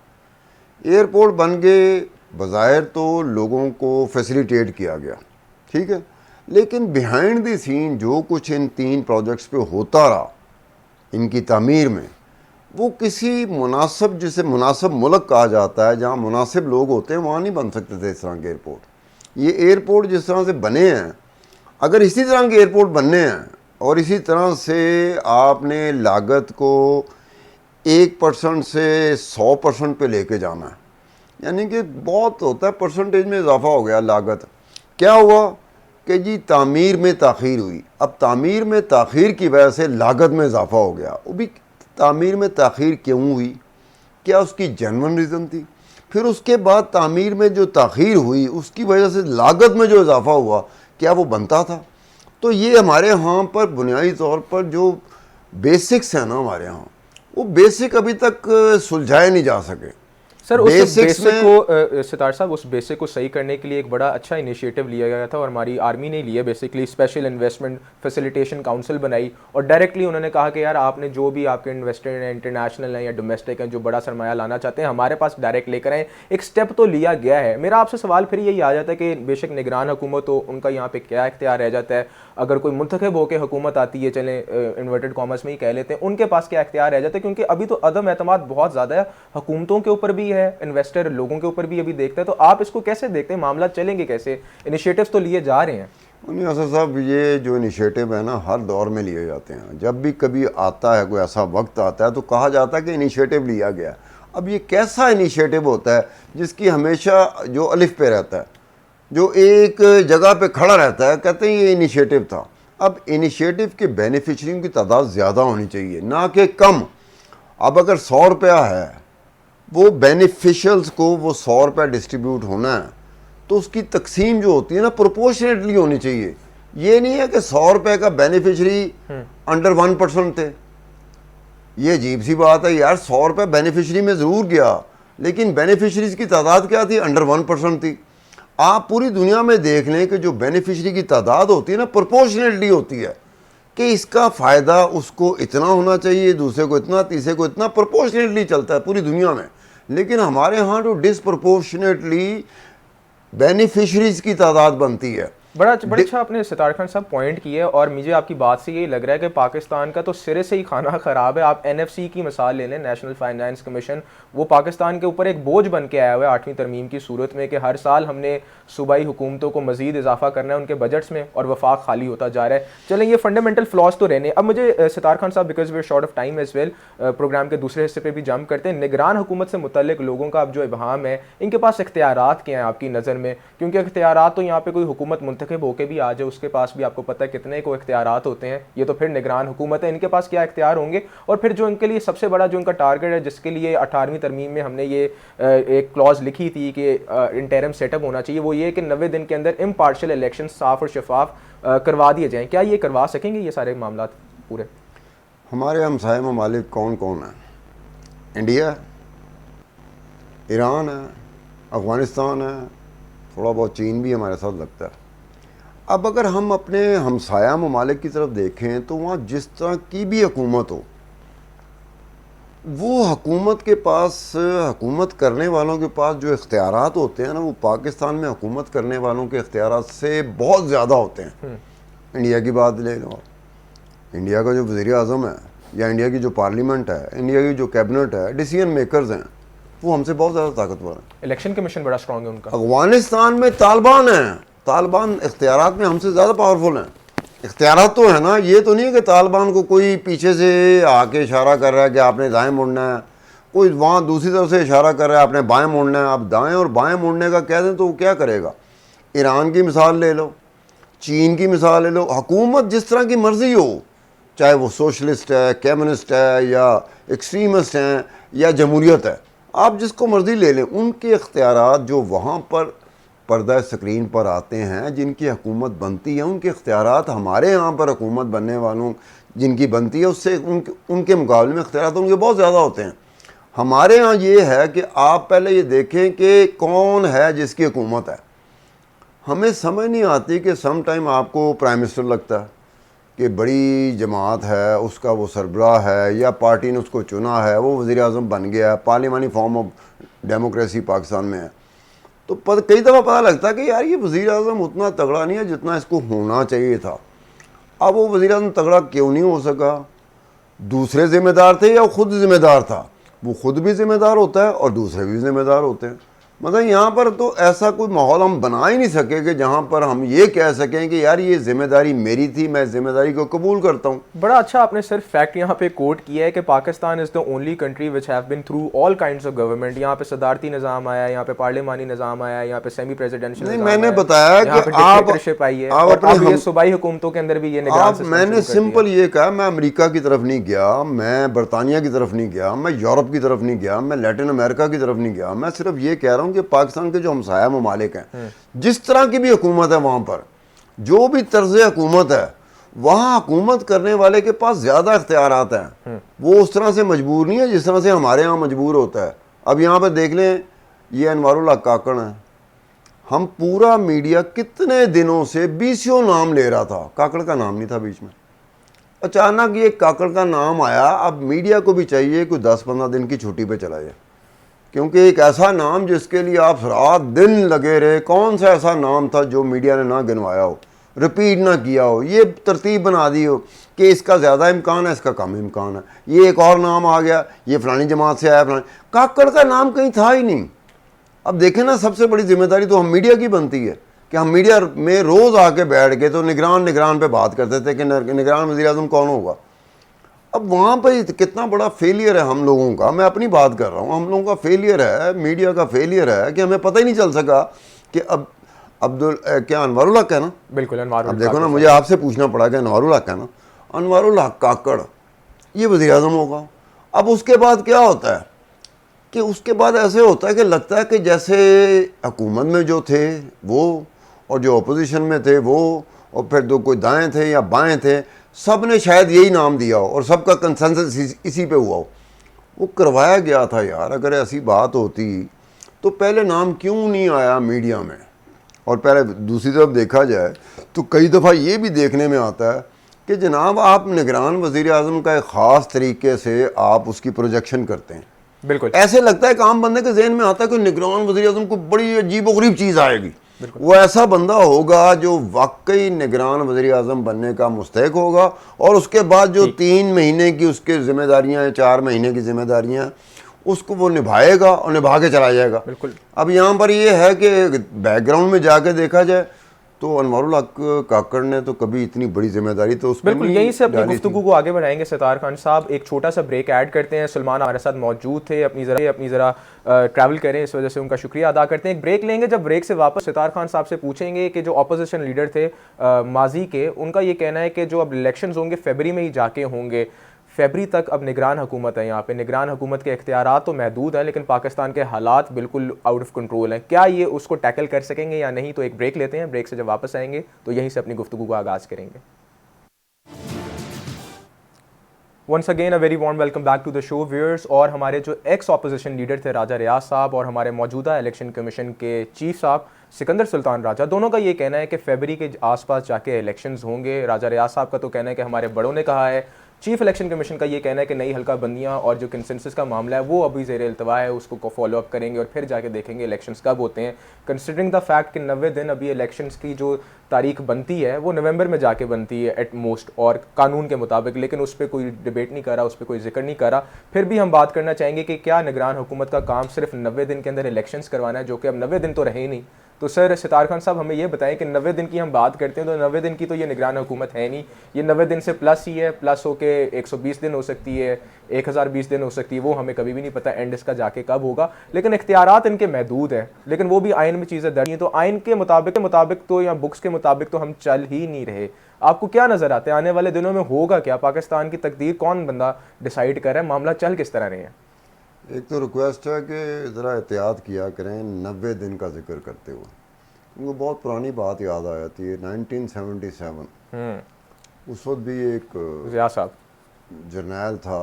एयरपोर्ट बन गए, बज़ाहिर तो लोगों को फैसिलिटेट किया गया, ठीक है, लेकिन बिहाइंड द सीन जो कुछ इन 3 प्रोजेक्ट्स पे होता रहा इनकी तामीर में, वो किसी मुनासिब, जिसे मुनासिब मुल्क कहा जाता है, जहाँ मुनासिब लोग होते हैं, वहाँ नहीं बन सकते थे इस तरह के एयरपोर्ट। ये एयरपोर्ट जिस तरह से बने हैं, अगर इसी तरह के एयरपोर्ट बनने हैं और इसी तरह से आपने लागत को 1% से 100% पे लेके जाना है, यानी कि बहुत होता है परसेंटेज में इजाफा हो गया लागत। क्या हुआ कि जी तामीर में ताख़ीर हुई। अब तामीर में ताख़ीर की वजह से लागत में इजाफा हो गया। वो भी तामीर में ताख़ीर क्यों हुई, क्या उसकी जेन्युइन रीज़न थी? फिर उसके बाद तामीर में जो ताख़ीर हुई उसकी वजह से लागत में जो इजाफा हुआ, क्या वो बनता था? तो ये हमारे यहाँ पर बुनियादी तौर पर जो बेसिक्स हैं ना हमारे यहाँ, वो बेसिक अभी तक सुलझाए नहीं जा सके। सर उस बेसिक को सितार साहब, उस बेसिक को सही करने के लिए एक बड़ा अच्छा इनिशिएटिव लिया गया था और हमारी आर्मी ने लिया। Basically special investment facilitation council बनाई और डायरेक्टली उन्होंने कहा कि यार आपने जो भी आपके इन्वेस्टर हैं, इंटरनेशनल हैं या डोमेस्टिक हैं, जो बड़ा सरमाया लाना चाहते हैं, हमारे पास डायरेक्ट लेकर आएँ। एक स्टेप तो लिया गया है। मेरा आपसे सवाल फिर यही आ जाता है कि बेशक निगरान हुकूमत हो, उनका यहाँ पर क्या इख्तियार रह जाता है? अगर कोई मुंतखब होकर हुकूमत आती है, चलें इन्वर्टेड कॉमर्स में ही कह लेते हैं, उनके पास क्या इख्तियार रह जाता है? क्योंकि अभी तो अदम एतमाद बहुत ज़्यादा है, हुकूमतों के ऊपर भी है, इन्वेस्टर लोगों के ऊपर भी अभी देखते हैं। तो आप इसको कैसे देखते हैं, मामला चलेंगे कैसे? इनिशिएटिव्स तो लिए जा रहे हैं। असद साहब, ये जो इनिशिएटिव है ना, हर दौर में लिए जाते हैं। जब भी कभी आता है, कोई ऐसा वक्त आता है, तो कहा जाता है कि इनिशिएटिव लिया गया। अब ये कैसा इनिशिएटिव होता है जिसकी हमेशा जो अलिफ पे रहता है, जो एक जगह पे खड़ा रहता है, कहते हैं ये इनिशिएटिव था। अब इनिशिएटिव के बेनिफिशरियों की तादाद ज़्यादा होनी चाहिए, ना कि कम। अब अगर 100 रुपया है, वो बेनिफिशियल्स को वो 100 रुपया डिस्ट्रीब्यूट होना है, तो उसकी तकसीम जो होती है ना, प्रोपोर्शनेटली होनी चाहिए। ये नहीं है कि 100 रुपये का बेनिफिशरी अंडर 1% थे। ये अजीब सी बात है यार। 100 रुपये बेनिफिशरी में ज़रूर गया, लेकिन बेनिफिशरीज की तादाद क्या थी? अंडर 1% थी। आप पूरी दुनिया में देख लें कि जो बेनिफिशरी की तादाद होती है ना, प्रोपोर्शनेटली होती है कि इसका फ़ायदा उसको इतना होना चाहिए, दूसरे को इतना, तीसरे को इतना, प्रोपोर्शनेटली चलता है पूरी दुनिया में। लेकिन हमारे यहाँ तो डिसप्रोपोर्शनेटली बेनिफिशरीज की तादाद बनती है। बड़ा अच्छा आपने सितार खान साहब पॉइंट किया है, और मुझे आपकी बात से ये लग रहा है कि पाकिस्तान का तो सिरे से ही खाना ख़राब है। आप एनएफसी की मिसाल ले लें, नेशनल फाइनेंस कमीशन, वो पाकिस्तान के ऊपर एक बोझ बन के आया हुआ है 8वीं तरमीम की सूरत में कि हर साल हमने सूबाई हुकूमतों को मजीद इजाफा करना है उनके बजट्स में, और वफाक खाली होता जा रहा है। चलें, ये फंडामेंटल फ्लॉज तो रहने। अब मुझे सितार खान साहब, because we are short of time as well, programme के दूसरे हिस्से पर भी जंप करते हैं। निगरान हुकूमत से मुतल्लिक लोगों का अब जो इबहाम है, इनके पास इख्तियारात क्या हैं आपकी नज़र में? क्योंकि इख्तियारात तो यहाँ पर कोई हुकूमत मुंतखब होकर भी आ जाए, उसके पास भी आपको पता है कितने को इख्तियारात होते हैं। ये तो फिर निगरान हुकूमत है, इनके पास क्या इख्तियार होंगे? और फिर जो इनके लिए सबसे बड़ा जो इनका टारगेट है, जिसके लिए 18वीं तरमीम में हमने ये एक क्लॉज लिखी थी कि इंटरिम सेटअप होना चाहिए, वो ये कि 90 दिन के अंदर इम्पार्शियल इलेक्शन साफ और शफाफ करवा दिए जाएं। क्या ये करवा सकेंगे ये सारे मामला पूरे? हमारे हमसाये ममालिक कौन कौन हैं? इंडिया, ईरान है, अफ़गानिस्तान है, थोड़ा बहुत चीन भी हमारे साथ लगता है। अब अगर हम अपने हमसाया ममालिक की तरफ देखें तो वहाँ जिस तरह की भी हुकूमत हो, वो हुकूमत के पास, हुकूमत करने वालों के पास जो इख्तियारात होते हैं ना, वो पाकिस्तान में हुकूमत करने वालों के इख्तियारात से बहुत ज़्यादा होते हैं। इंडिया की बात ले लो, इंडिया का जो वज़ीर आज़म है, या इंडिया की जो पार्लियामेंट है, इंडिया की जो कैबिनेट है, डिसीजन मेकर्स हैं, वो हमसे बहुत ज़्यादा ताकतवर हैं। इलेक्शन कमीशन बड़ा स्ट्रॉन्ग है उनका। अफगानिस्तान में तालिबान हैं, तालिबान इख्तियारात में हमसे ज़्यादा पावरफुल हैं। इख्तियारात तो है ना, ये तो नहीं है कि तालिबान को कोई पीछे से आके इशारा कर रहा है कि आपने दाएं मुड़ना है, कोई वहाँ दूसरी तरफ से इशारा कर रहा है आपने बाएं मुड़ना है। आप दाएं और बाएं मुड़ने का कह दें तो वो क्या करेगा? ईरान की मिसाल ले लो, चीन की मिसाल ले लो, हुकूमत जिस तरह की मर्ज़ी हो, चाहे वो सोशलिस्ट है, कम्युनिस्ट है, या एक्सट्रीमिस्ट हैं, या जमहूरियत है, आप जिसको मर्ज़ी ले लें, उनके इख्तियारात जो वहाँ पर पर्दा स्क्रीन पर आते हैं, जिनकी हुकूमत बनती है, उनके इख्तियारात हमारे यहाँ पर हुकूमत बनने वालों जिनकी बनती है उससे उनके मुकाबले में इख्तियारात उनके बहुत ज़्यादा होते हैं। हमारे यहाँ ये है कि आप पहले ये देखें कि कौन है जिसकी हुकूमत है। हमें समझ नहीं आती कि सम टाइम आपको प्राइम मिनिस्टर लगता है कि बड़ी जमात है, उसका वो सरबराह है, या पार्टी ने उसको चुना है, वो वज़ीर आज़म बन गया है, parliamentary form of democracy Pakistan में है। तो कई दफ़ा पता लगता है कि यार ये वज़ीर आज़म उतना तगड़ा नहीं है जितना इसको होना चाहिए था। अब वो वज़ीर आज़म तगड़ा क्यों नहीं हो सका? दूसरे ज़िम्मेदार थे या खुद ज़िम्मेदार था? वो खुद भी ज़िम्मेदार होता है और दूसरे भी ज़िम्मेदार होते हैं। मतलब यहाँ पर तो ऐसा कोई माहौल हम बना ही नहीं सके कि जहाँ पर हम ये कह सकें कि यार ये जिम्मेदारी मेरी थी, मैं जिम्मेदारी को कबूल करता हूँ। बड़ा अच्छा आपने सिर्फ फैक्ट यहाँ पे कोट किया है कि Pakistan is the only country which have been through all kinds of government. यहाँ पे सदारती निज़ाम आया, यहाँ पे पार्लियामानी निज़ाम आया, यहाँ पे सेमी प्रेसिडेंशियल नहीं, मैंने बताया कि डिक्टेटरशिप आई है, और अब ये सूबाई हुकूमतों के अंदर भी ये निगरान सिस्टम। मैंने सिंपल ये कहा, मैं अमेरिका की तरफ नहीं गया, मैं बरतानिया की तरफ नहीं गया, मैं यूरोप की तरफ नहीं गया, मैं लैटिन अमेरिका की तरफ नहीं गया। मैं सिर्फ ये कह रहा हूँ कि पाकिस्तान के जो हमसाया ममालिक हैं, जिस तरह की भी हुकूमत है, वहाँ पर जो भी तर्ज हुकूमत है, वहाँ हुकूमत करने वाले के पास ज़्यादा इख्तियारात हैं। वो उस तरह से मजबूर नहीं है जिस तरह से हमारे यहाँ मजबूर होता है। अब यहाँ पर देख लें, ये अनवारुल हक काकड़ हैं। हम पूरा मीडिया कितने दिनों से बीसियों नाम ले रहा था, काकड़ का नाम नहीं था बीच में। अचानक ये काकड़ का नाम आया। अब मीडिया को भी चाहिए कोई 10-15 दिन की छुट्टी पे चला जाए, क्योंकि एक ऐसा नाम जिसके लिए आप रात दिन लगे रहे, कौन सा ऐसा नाम था जो मीडिया ने ना गिनवाया हो, रिपीट ना किया हो, ये तरतीब बना दी हो कि इसका ज़्यादा इम्कान है, इसका कम इम्कान है, ये एक और नाम आ गया, ये फलानी जमात से आया, फलानी। काकड़ का नाम कहीं था ही नहीं। अब देखें ना, सबसे बड़ी जिम्मेदारी तो हम मीडिया की बनती है कि हम मीडिया में रोज़ आके बैठ के तो निगरान पे बात करते थे कि निगरान वज़ीर आज़म कौन होगा। अब वहाँ पर कितना बड़ा फेलियर है हम लोगों का। मैं अपनी बात कर रहा हूँ, हम लोगों का फेलियर है, मीडिया का फेलियर है कि हमें पता ही नहीं चल सका कि अब क्या अनवारुल हक है ना? बिल्कुल अनवारुल। अब देखो ना, मुझे आपसे पूछना पड़ा कि अनवारुल हक है ना, अनवारुल हक काकड़ ये वज़ीर आज़म होगा। अब उसके बाद क्या होता है कि उसके बाद ऐसे होता है कि लगता है कि जैसे हुकूमत में जो थे वो, और जो अपोजिशन में थे वो, और फिर जो कोई दाएँ थे या बाएँ थे, सब ने शायद यही नाम दिया हो और सबका कंसेंसस इसी पे हुआ हो। वो करवाया गया था यार। अगर ऐसी बात होती तो पहले नाम क्यों नहीं आया मीडिया में? और पहले दूसरी तरफ देखा जाए तो कई दफ़ा ये भी देखने में आता है कि जनाब आप निगरान वज़ीर आज़म का एक ख़ास तरीके से आप उसकी प्रोजेक्शन करते हैं। बिल्कुल ऐसे लगता है कि आम बंदे के जहन में आता है कि निगरान वज़ीर आज़म को बड़ी अजीब गरीब चीज़ आएगी। वो ऐसा बंदा होगा जो वाकई निगरान वज़ीर आज़म बनने का मुस्तहिक होगा, और उसके बाद जो 3 महीने की उसके जिम्मेदारियां हैं, 4 महीने की जिम्मेदारियां हैं, उसको वो निभाएगा और निभा के चला जाएगा। बिल्कुल। अब यहाँ पर ये है कि बैकग्राउंड में जाके देखा जाए तो अनवारुल हक काकड़ ने तो कभी इतनी बड़ी जिम्मेदारी तो उसमें बिल्कुल। यहीं से अपनी गुफ्तगू को आगे बढ़ाएंगे सितार खान साहब। एक छोटा सा ब्रेक ऐड करते हैं। सलमान हमारे साथ मौजूद थे, अपनी ज़रा ट्रैवल करें, इस वजह से उनका शुक्रिया अदा करते हैं। एक ब्रेक लेंगे, जब ब्रेक से वापस सितार खान साहब से पूछेंगे कि जो अपोजिशन लीडर थे माजी के, उनका ये कहना है कि जो अब इलेक्शन होंगे फरवरी में ही जाके होंगे, फरवरी तक अब निगरान हुकूमत है यहाँ पे। निगरान हुकूमत के इख्तियारात तो महदूद हैं, लेकिन पाकिस्तान के हालात बिल्कुल आउट ऑफ कंट्रोल हैं। क्या ये उसको टैकल कर सकेंगे या नहीं? तो एक ब्रेक लेते हैं, ब्रेक से जब वापस आएंगे तो यहीं से अपनी गुफ्तगू का आगाज़ करेंगे। Once again a very warm welcome back to the show viewers. और हमारे जो एक्स ऑपोजिशन लीडर थे राजा रियाज साहब, और हमारे मौजूदा इलेक्शन कमीशन के चीफ साहब सिकंदर सुल्तान राजा, दोनों का ये कहना है कि फरवरी के आसपास जाके इलेक्शंस होंगे। राजा रियाज साहब का तो कहना है कि हमारे बड़ों ने कहा है, चीफ इलेक्शन कमीशन का ये कहना है कि नई हल्का बंदियाँ और जो कंसेंसस का मामला है वो अभी ज़ेर इल्तवा है, उसको फॉलो अप करेंगे और फिर जाके देखेंगे इलेक्शंस कब होते हैं। कंसिडरिंग द फैक्ट कि 90 दिन अभी इलेक्शंस की जो तारीख बनती है वो नवंबर में जाके बनती है एट मोस्ट, और कानून के मुताबिक, लेकिन उस पर कोई डिबेट नहीं कर रहा, उस पर कोई जिक्र नहीं कर रहा। फिर भी हम बात करना चाहेंगे कि क्या निगरान हुकूमत का काम सिर्फ 90 दिन के अंदर इलेक्शंस करवाना है, जो कि अब 90 दिन तो रहे ही नहीं। तो सर सितार खान साहब हमें ये बताएं कि 90 दिन की हम बात करते हैं तो 90 दिन की तो ये निगरान हुकूमत है नहीं, ये 90 दिन से प्लस ही है। प्लस हो के 120 दिन हो सकती है, 1020 दिन हो सकती है, वो हमें कभी भी नहीं पता एंड इसका जाके कब होगा। लेकिन इख्तियारात इनके महदूद हैं, लेकिन वो भी आइन में चीज़ें दर्ज हैं। तो आइन के मुताबिक तो या बुक्स के मुताबिक तो हम चल ही नहीं रहे। आपको क्या नज़र आता है आने वाले दिनों में होगा क्या? पाकिस्तान की तकदीर कौन बंदा डिसाइड कर रहा है? मामला चल किस तरह रहे हैं? एक तो रिक्वेस्ट है कि ज़रा एहतियात किया करें 90 दिन का जिक्र करते हुए। उनको बहुत पुरानी बात याद आ जाती है, 1977। उस वक्त भी एक ज़िया साहब जर्नैल था,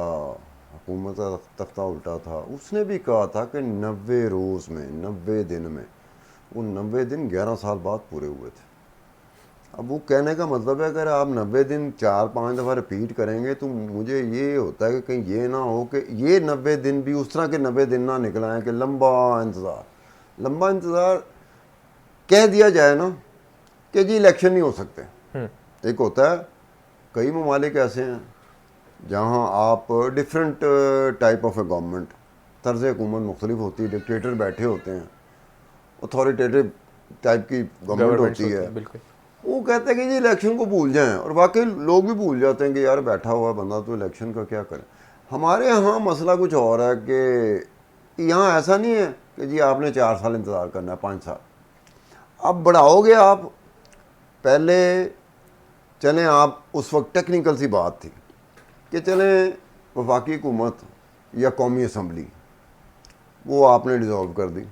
हुकूमत का तख्ता उल्टा था, उसने भी कहा था कि 90 रोज़ में, 90 दिन में, वो 90 दिन 11 साल बाद पूरे हुए थे। अब वो कहने का मतलब है अगर आप 90 दिन 4-5 दफ़ा रिपीट करेंगे तो मुझे ये होता है कि कहीं ये ना हो कि ये 90 दिन भी उस तरह के 90 दिन ना निकल आएँ कि लंबा इंतज़ार कह दिया जाए ना कि जी इलेक्शन नहीं हो सकते। एक होता है, कई ममालिक ऐसे हैं जहाँ आप different type of A government, तर्ज़ हुकूमत मुख्तलिफ होती है, डिक्टेटर बैठे होते हैं, अथॉरिटेटिव टाइप की गवर्नमेंट होती है। वो कहते हैं कि जी इलेक्शन को भूल जाएं, और वाकई लोग भी भूल जाते हैं कि यार बैठा हुआ बंदा तो इलेक्शन का क्या करे। हमारे यहाँ मसला कुछ और है कि यहाँ ऐसा नहीं है कि जी आपने 4 साल इंतज़ार करना है, 5 साल। अब बढ़ाओगे आप, पहले चलें आप, उस वक्त टेक्निकल सी बात थी कि चलें वफाकी हुकूमत या कौमी असम्बली, वो आपने डिज़ोल्व कर दी,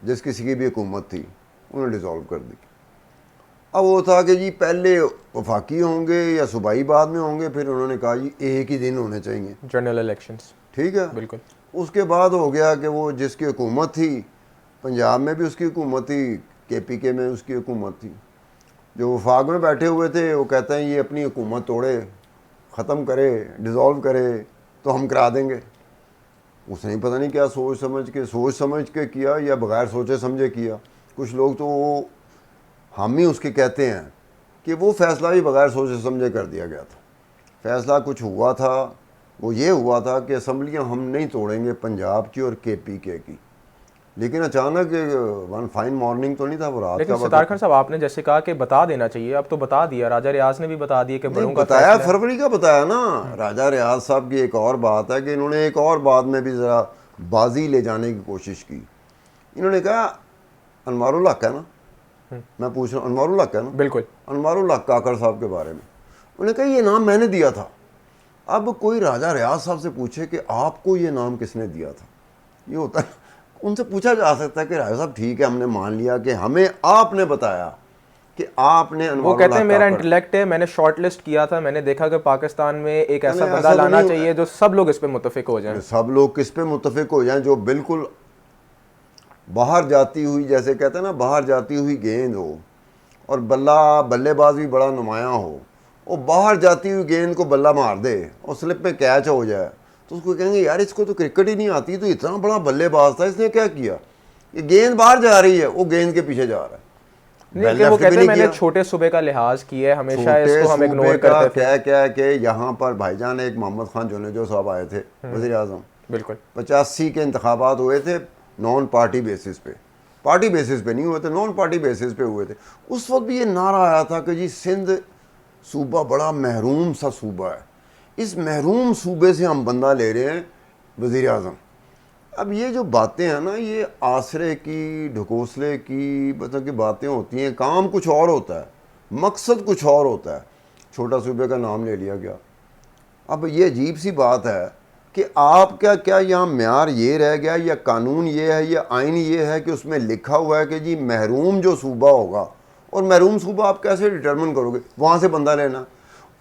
जिस किसी की भी हुकूमत थी उन्होंने डिज़ोल्व कर दी। अब वो था कि जी पहले वफाकी होंगे या सूबाई बाद में होंगे, फिर उन्होंने कहा जी एक ही दिन होने चाहिए जनरल इलेक्शंस। ठीक है, बिल्कुल। उसके बाद हो गया कि वो जिसकी हुकूमत थी, पंजाब में भी उसकी हुकूमत थी, KPK में उसकी हुकूमत थी, जो वफाक में बैठे हुए थे वो कहते हैं ये अपनी हुकूमत तोड़े, ख़त्म करे, डिज़ोल्व करे तो हम करा देंगे। उसने पता नहीं क्या सोच समझ के किया या बग़ैर सोचे समझे किया। कुछ लोग तो वो हम ही उसके कहते हैं कि वो फ़ैसला भी बग़ैर सोचे समझे कर दिया गया था। फ़ैसला कुछ हुआ था, वो ये हुआ था कि असम्बलियाँ हम नहीं तोड़ेंगे पंजाब की और KPK की, लेकिन अचानक वन फाइन मॉर्निंग तो नहीं था, वो रात लेकिन का। सितार खान साहब आपने जैसे कहा कि बता देना चाहिए, अब तो बता दिया, राजा रियाज ने भी बता दिया कि बड़ों का बताया, फरवरी का बताया ना। राजा रियाज साहब की एक और बात है कि इन्होंने एक और बात में भी ज़रा बाजी ले जाने की कोशिश की। इन्होंने कहा अनवारुल हक है ना, मैं पूछ रहा हूँ अनवारुल हक है ना, बिल्कुल, अनवारुल हक काकड़ साहब के बारे में उन्होंने कहा ये नाम मैंने दिया था। अब कोई राजा रियाज साहब से पूछे कि आपको ये नाम किसने दिया था, ये होता है, उनसे पूछा जा सकता है कि राजा साहब ठीक है हमने मान लिया कि हमें आपने बताया, कि आपने वो कहते हैं मेरा इंटेलेक्ट है, मैंने शॉर्ट लिस्ट किया था, मैंने देखा कि पाकिस्तान में एक ऐसा बंदा लाना चाहिए जो सब लोग इस पे मुत्तफिक हो जाएं। सब लोग किस पे मुत्तफिक हो जाएं? जो बिल्कुल बाहर जाती हुई, जैसे कहते हैं ना, बाहर जाती हुई गेंद हो और बल्लेबाज भी बड़ा नुमायाँ हो, और बाहर जाती हुई गेंद को बल्ला मार दे और स्लिप में कैच हो जाए, तो उसको कहेंगे यार इसको तो क्रिकेट ही नहीं आती, तो इतना बड़ा बल्लेबाज था, इसने क्या किया? ये गेंद बाहर जा रही है, वो गेंद के पीछे जा रहा है। नहीं, वो कहते हैं मैंने छोटे सूबे का लिहाज किया है, हमेशा इसको हम इग्नोर करते थे। क्या क्या कि यहाँ पर भाईजान एक मोहम्मद खान जुनेजो साहब आए थे, वज़ीर आज़म, बिल्कुल 85 के इंतखाबात हुए थे, नॉन पार्टी बेसिस पे, पार्टी बेसिस पे नहीं हुए थे, नॉन पार्टी बेसिस पे हुए थे। उस वक्त भी ये नारा आया था कि जी सिंध सूबा बड़ा महरूम सा सूबा है, इस महरूम सूबे से हम बंदा ले रहे हैं वज़ीर आज़म। अब ये जो बातें हैं ना, ये आसरे की, ढकोसले की मतलब की बातें होती हैं, काम कुछ और होता है, मकसद कुछ और होता है। छोटा सूबे का नाम ले लिया गया। अब ये अजीब सी बात है कि आप क्या यहाँ म्यार ये रह गया, या कानून ये है, या आइन ये है कि उसमें लिखा हुआ है कि जी महरूम जो सूबा होगा, और महरूम सूबा आप कैसे डिटर्मिन करोगे? वहाँ से बंदा लेना,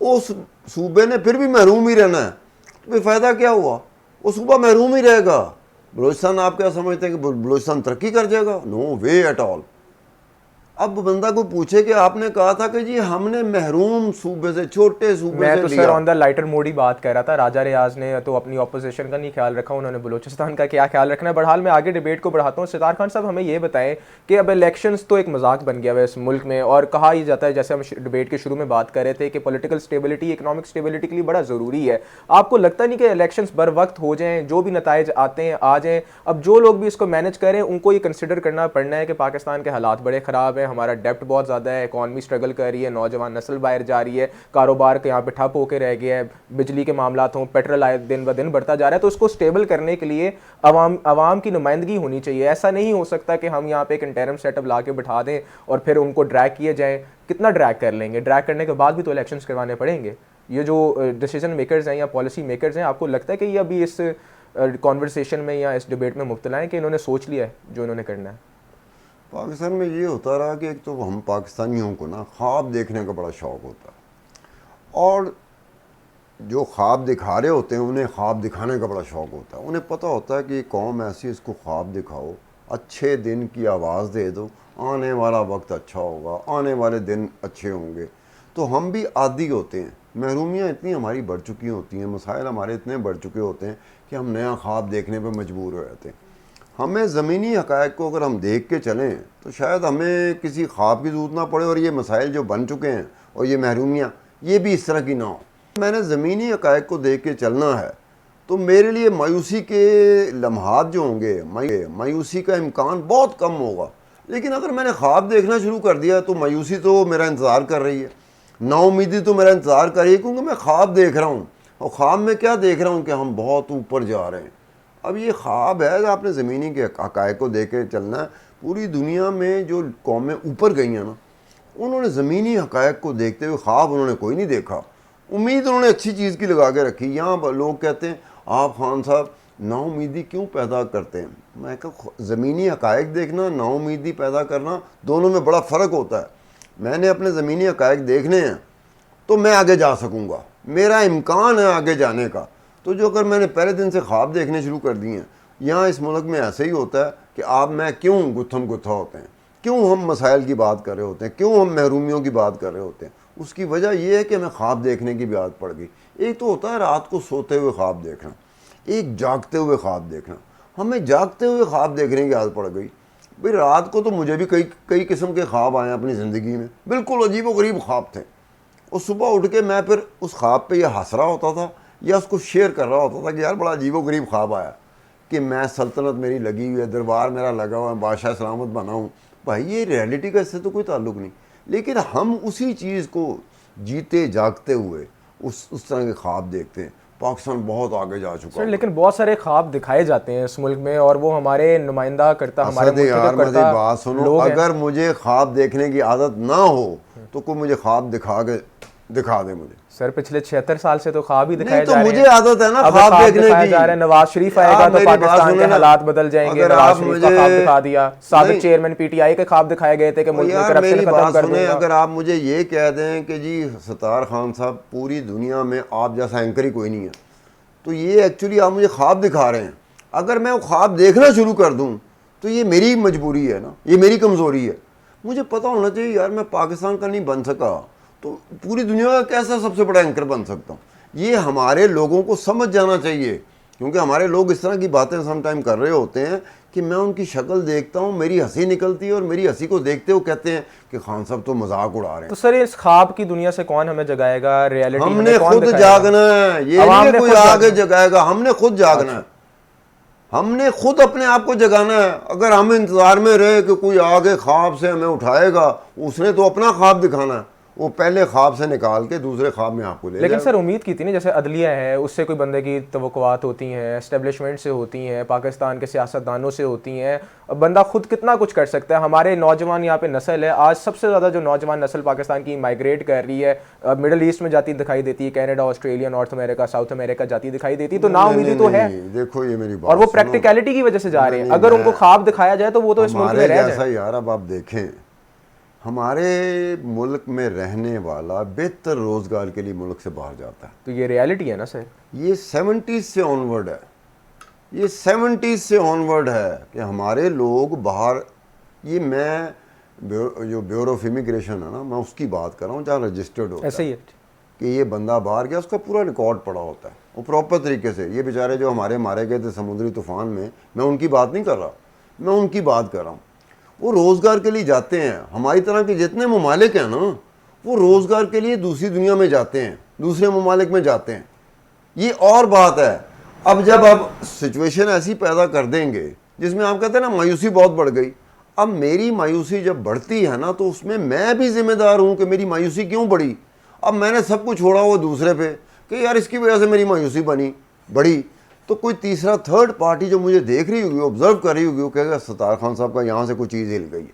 उस सूबे ने फिर भी महरूम ही रहना है, तो फिर फ़ायदा क्या हुआ? वो सूबा महरूम ही रहेगा। बलूचिस्तान आप क्या समझते हैं कि बलूचिस्तान तरक्की कर जाएगा? No way at all. अब बंदा को पूछे कि आपने कहा था कि जी हमने महरूम सूबे से, छोटे सूबे से लिया। मैं तो sir on the lighter mode ही बात कर रहा था। राजा रियाज ने तो अपनी ऑपोजिशन का नहीं ख्याल रखा, उन्होंने बलूचिस्तान का क्या ख्याल रखना है। बहरहाल मैं आगे डिबेट को बढ़ाता हूँ। सितार खान साहब हमें ये बताएं कि अब इलेक्शंस तो एक मजाक बन गया है इस मुल्क में, और कहा ही जाता है, जैसे हम डिबेट के शुरू में बात कर रहे थे, कि पॉलिटिकल स्टेबिलिटी, इकोनॉमिक स्टेबिलिटी के लिए बड़ा ज़रूरी है। आपको लगता नहीं कि इलेक्शंस बर वक्त हो जाएँ, जो भी नताइज आते हैं आ जाएँ? अब जो लोग भी इसको मैनेज करें उनको ये कंसिडर करना पड़ना है कि पाकिस्तान के हालात बड़े ख़राब हैं, हमारा डेप्ट बहुत ज़्यादा है, इकॉनमी स्ट्रगल कर रही है, नौजवान नस्ल बाहर जा रही है, कारोबार के यहाँ पे ठप होकर रह गया है, बिजली के मामला हों, पेट्रोल आए दिन ब दिन बढ़ता जा रहा है। तो उसको स्टेबल करने के लिए अवाम की नुमाइंदगी होनी चाहिए। ऐसा नहीं हो सकता कि हम यहाँ पे एक इंटरम सेटअप ला के बिठा दें और फिर उनको ड्रैग किए जाए। कितना ड्रैग कर लेंगे? ड्रैग करने के बाद भी तो इलेक्शंस करवाने पड़ेंगे। ये जो डिसीजन मेकर्स हैं या पॉलिसी मेकर्स हैं, आपको लगता है कि ये अभी इस कॉन्वर्सेशन में या इस डिबेट में मुब्तला है कि इन्होंने सोच लिया है जो इन्होंने करना है? पाकिस्तान में ये होता रहा कि एक तो हम पाकिस्तानियों को ना ख्वाब देखने का बड़ा शौक़ होता है, और जो ख्वाब दिखा रहे होते हैं उन्हें ख्वाब दिखाने का बड़ा शौक़ होता है। उन्हें पता होता है कि कौम ऐसी, इसको ख्वाब दिखाओ, अच्छे दिन की आवाज़ दे दो, आने वाला वक्त अच्छा होगा, आने वाले दिन अच्छे होंगे। तो हम भी आदी होते हैं, महरूमियाँ इतनी हमारी बढ़ चुकी होती हैं, मसाइल हमारे इतने बढ़ चुके होते हैं कि हम नया ख्वाब देखने पर मजबूर हो जाते हैं। हमें ज़मीनी हक़ाइक़ को अगर हम देख के चलें तो शायद हमें किसी ख्वाब की ज़रूरत ना पड़े, और ये मसाइल जो बन चुके हैं और ये महरूमियाँ, ये भी इस तरह की ना हो। मैंने ज़मीनी हक़ाइक़ को देख के चलना है, तो मेरे लिए मायूसी के लम्हात जो होंगे, मायूसी का इम्कान बहुत कम होगा। लेकिन अगर मैंने ख्वाब देखना शुरू कर दिया तो मायूसी तो मेरा इंतज़ार कर रही है, नाउमीदी तो मेरा इंतज़ार कर रही है, क्योंकि मैं ख्वाब देख रहा हूँ। और ख्वाब में क्या देख रहा हूँ कि हम बहुत ऊपर जा रहे हैं। अब ये ख्वाब है, आपने ज़मीनी के हक़ाइक़ को देख के चलना है। पूरी दुनिया में जो कौमें ऊपर गई हैं ना, उन्होंने ज़मीनी हक़ाइक़ को देखते हुए ख्वाब उन्होंने कोई नहीं देखा, उम्मीद उन्होंने अच्छी चीज़ की लगा के रखी। यहाँ लोग कहते हैं आप खान साहब नाउमीदी क्यों पैदा करते हैं? मैं कहा ज़मीनी हक़ाइक़ देखना, नाउमीदी पैदा करना, दोनों में बड़ा फ़र्क होता है। मैंने अपने ज़मीनी हक़ाइक़ देखने हैं तो मैं आगे जा सकूँगा, मेरा इम्कान है आगे जाने का। तो जो अगर मैंने पहले दिन से ख्वाब देखने शुरू कर दिए हैं, यहाँ इस मुल्क में ऐसे ही होता है कि आप मैं क्यों गुत्थम गुत्था होते हैं, क्यों हम मसाइल की बात कर रहे होते हैं, क्यों हम महरूमियों की बात कर रहे होते हैं। उसकी वजह यह है कि हमें ख्वाब देखने की भी आदत पड़ गई। एक तो होता है रात को सोते हुए ख्वाब देखना, एक जागते हुए ख्वाब देखना। हमें जागते हुए ख्वाब देखने की आदत पड़ गई। भाई रात को तो मुझे भी कई किस्म के ख्वाब आए अपनी ज़िंदगी में, बिल्कुल अजीब व गरीब ख्वाब थे। और सुबह उठ के मैं फिर उस ख्वाब पे यह हंस रहा होता था या उसको शेयर कर रहा होता था कि यार बड़ा अजीब व गरीब ख्वाब आया कि मैं सल्तनत मेरी लगी हुई है, दरबार मेरा लगा हुआ है, बादशाह सलामत बना हूँ। भाई ये रियलिटी का इससे तो कोई ताल्लुक़ नहीं। लेकिन हम उसी चीज़ को जीते जागते हुए उस तरह के ख्वाब देखते हैं। पाकिस्तान बहुत आगे जा चुका है लेकिन बहुत सारे ख्वाब दिखाए जाते हैं इस मुल्क में, और वो हमारे नुमाइंदा करता, हमारे यार मुझे बात सुनो, अगर मुझे ख्वाब देखने की आदत ना हो तो कोई मुझे ख्वाब दिखा के दिखा दे मुझे। सर पिछले 76 साल से तो ख्वाब ही दिखाए नहीं, तो जा रहे मुझे हैं। आदत है ना अब ख्वाब देखने दिखाया की। जा रहा है, नवाज शरीफ आएगा तो मेरी बात पाकिस्तान सुने के ना, हालात बदल जाएंगे। अगर नवाज आप शरीफ का मुझे ख्वाब दिखा दिया, साबिक नहीं, चेयरमैन पीटीआई के ख्वाब दिखाए गए थे कि मुल्क में यार करप्शन मेरी खत्म बात कर सुने, दूंगा। अगर आप मुझे ये कह दें कि जी सत्तार खान साहब पूरी दुनिया में आप जैसा एंकर ही कोई नहीं है, तो ये एक्चुअली आप मुझे ख्वाब दिखा रहे हैं। अगर मैं वो ख्वाब देखना शुरू कर दूं तो ये मेरी मजबूरी है ना, ये मेरी कमज़ोरी है। मुझे पता होना चाहिए यार मैं पाकिस्तान का नहीं बन सका तो पूरी दुनिया का कैसा सबसे बड़ा एंकर बन सकता हूँ। ये हमारे लोगों को समझ जाना चाहिए, क्योंकि हमारे लोग इस तरह की बातें सम टाइम कर रहे होते हैं कि मैं उनकी शक्ल देखता हूँ, मेरी हंसी निकलती है और मेरी हंसी को देखते हुए कहते हैं कि खान साहब तो मजाक उड़ा रहे हैं। तो सर इस ख्वाब की दुनिया से कौन हमें जगाएगा? रियलिटी हमने खुद जागना है, ये नहीं कोई आगे जगाएगा, हमने खुद जागना है। हमने खुद अपने आप को जगाना है। अगर हम इंतजार में रहे कि कोई आगे ख्वाब से हमें उठाएगा, उसने तो अपना ख्वाब दिखाना है, वो पहले ख्वाब से निकाल के दूसरे ख्वाब में आपको ले लेकिन जाएगा। सर उम्मीद की थी ना, जैसे अदलिया है उससे कोई बंदे की तवक्कुआत होती हैं, एस्टेब्लिशमेंट से होती हैं, पाकिस्तान के सियासतदानों से होती हैं। अब बंदा खुद कितना कुछ कर सकता है। हमारे नौजवान यहाँ पे नस्ल है, आज सबसे ज़्यादा जो नौजवान नस्ल पाकिस्तान की माइग्रेट कर रही है, मिडल ईस्ट में जाती दिखाई देती है, Canada, Australia, north America, south America जाती दिखाई देती है। तो ना उम्मीदी तो है। देखो ये मेरी बात और वो सुनो। प्रैक्टिकलिटी की वजह से जा रहे हैं। अगर उनको ख्वाब दिखाया जाए तो वो तो इस मुल्क में रह जैसा जाए। यार अब आप देखें, हमारे मुल्क में रहने वाला बेहतर रोजगार के लिए मुल्क से बाहर जाता है। तो ये रियलिटी है ना सर। ये 70s से ऑनवर्ड है, ये 70s से ऑनवर्ड है कि हमारे लोग बाहर, ये मैं जो ब्यूरो ऑफ इमिग्रेशन है ना, मैं उसकी बात कर रहा हूँ जहाँ रजिस्टर्ड होता ऐसे है ही है। कि ये बंदा बाहर गया, उसका पूरा रिकॉर्ड पड़ा होता है, वो प्रॉपर तरीके से। ये बेचारे जो हमारे मारे गए थे समुद्री तूफान में, मैं उनकी बात नहीं कर रहा, मैं उनकी बात कर रहा हूँ। वो रोज़गार के लिए जाते हैं। हमारी तरह के जितने ममालिक हैं ना, वो रोज़गार के लिए दूसरी दुनिया में जाते हैं, दूसरे ममालिक में जाते हैं। ये और बात है। अब जब आप सिचुएशन ऐसी पैदा कर देंगे जिसमें आप कहते हैं ना मायूसी बहुत बढ़ गई, अब मेरी मायूसी जब बढ़ती है ना तो उसमें मैं भी जिम्मेदार हूँ कि मेरी मायूसी क्यों बढ़ी। अब मैंने सब कुछ छोड़ा वो दूसरे पे कि यार इसकी वजह से मेरी मायूसी बढ़ी, तो कोई तीसरा थर्ड पार्टी जो मुझे देख रही होगी, ऑब्जर्व कर रही होगी, वो कहेगा सत्तार खान साहब का यहाँ से कोई चीज़ हिल गई है,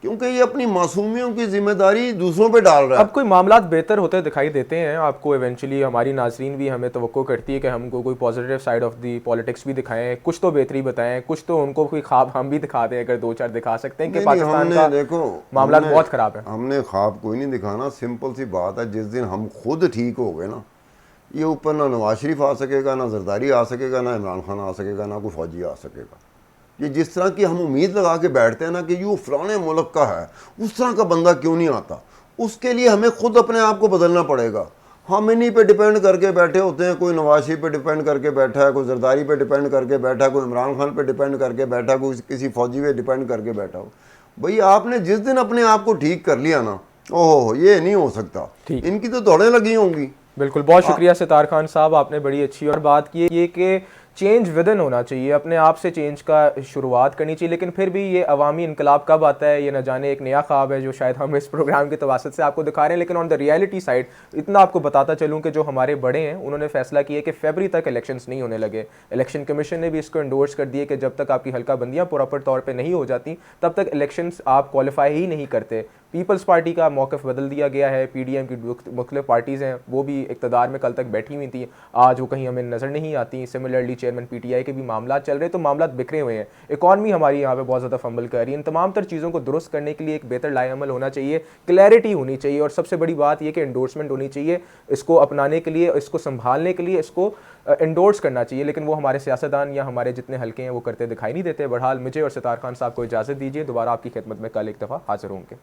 क्योंकि ये अपनी मासूमियों की जिम्मेदारी दूसरों पे डाल रहा है। अब कोई मामलात बेहतर होते दिखाई देते हैं आपको इवेंचुअली। हमारी नाजरीन भी हमें तवक्को करती है कि हमको कोई positive side of the politics भी दिखाएं, कुछ तो बेहतरी बताएं, कुछ तो उनको कोई ख्वाब हम भी दिखा दें, अगर दो चार दिखा सकते हैं कि पाकिस्तान का देखो मामला बहुत ख़राब है। हमने ख्वाब कोई नहीं दिखाना, सिंपल सी बात है, जिस दिन हम खुद ठीक हो गए ना, ये ऊपर ना नवाज शरीफ आ सकेगा, ना जरदारी आ सकेगा, ना इमरान खान आ सकेगा, ना कोई फौजी आ सकेगा। ये जिस तरह की हम उम्मीद लगा के बैठते हैं ना कि ये फलाने मुल्क का है, उस तरह का बंदा क्यों नहीं आता। उसके लिए हमें खुद अपने आप को बदलना पड़ेगा। हम इन्हीं पे डिपेंड करके बैठे होते हैं, कोई नवाज शरीफ पे डिपेंड करके बैठा है, कोई जरदारी पे डिपेंड करके बैठा है, कोई इमरान खान पे डिपेंड करके बैठा है, कोई किसी फौजी पे डिपेंड करके बैठा हो। भाई आपने जिस दिन अपने आप को ठीक कर लिया ना, ओहो ये नहीं हो सकता, इनकी तो दौड़ें लगी होंगी। बिल्कुल, बहुत शुक्रिया सितार खान साहब, आपने बड़ी अच्छी और बात की है ये कि चेंज विद इन होना चाहिए, अपने आप से चेंज का शुरुआत करनी चाहिए। लेकिन फिर भी ये अवामी इनकलाब कब आता है ये न जाने, एक नया ख्वाब है जो शायद हम इस प्रोग्राम के तवासत से आपको दिखा रहे हैं। लेकिन ऑन द रियलिटी साइड इतना आपको बताता चलूँ कि जो हमारे बड़े हैं उन्होंने फैसला किया कि फरवरी तक इलेक्शंस नहीं होने लगे। इलेक्शन कमीशन ने भी इसको इंडोर्स कर दिया कि जब तक आपकी हल्का बंदियाँ प्रॉपर तौर पर नहीं हो जाती तब तक इलेक्शंस आप क्वालिफाई ही नहीं करते। पीपल्स पार्टी का मौक़िफ़ बदल दिया गया है, पीडीएम की मुख्तलिफ पार्टीज़ हैं वो भी इक़्तिदार में कल तक बैठी हुई थी, आज वो कहीं हमें नज़र नहीं आती। सिमिलरली चेयरमैन पीटीआई के भी मामला चल रहे, तो मामला बिखरे हुए हैं। इकॉनमी हमारी यहाँ पे बहुत ज़्यादा फंबल कर रही है। इन तमाम तर चीज़ों को दुरुस्त करने के लिए एक बेहतर लाएअमल होना चाहिए, क्लैरिटी होनी चाहिए, और सबसे बड़ी बात यह कि एंडोर्समेंट होनी चाहिए इसको अपनाने के लिए, इसको संभालने के लिए, इसको एंडोर्स करना चाहिए। लेकिन वो हमारे सियासतदान या हमारे जितने हल्के हैं वो करते दिखाई नहीं देते। बहरहाल मुझे और सितार खान साहब को इजाज़त दीजिए, दोबारा आपकी खिदमत में कल एक दफ़ा हाजिर होंगे।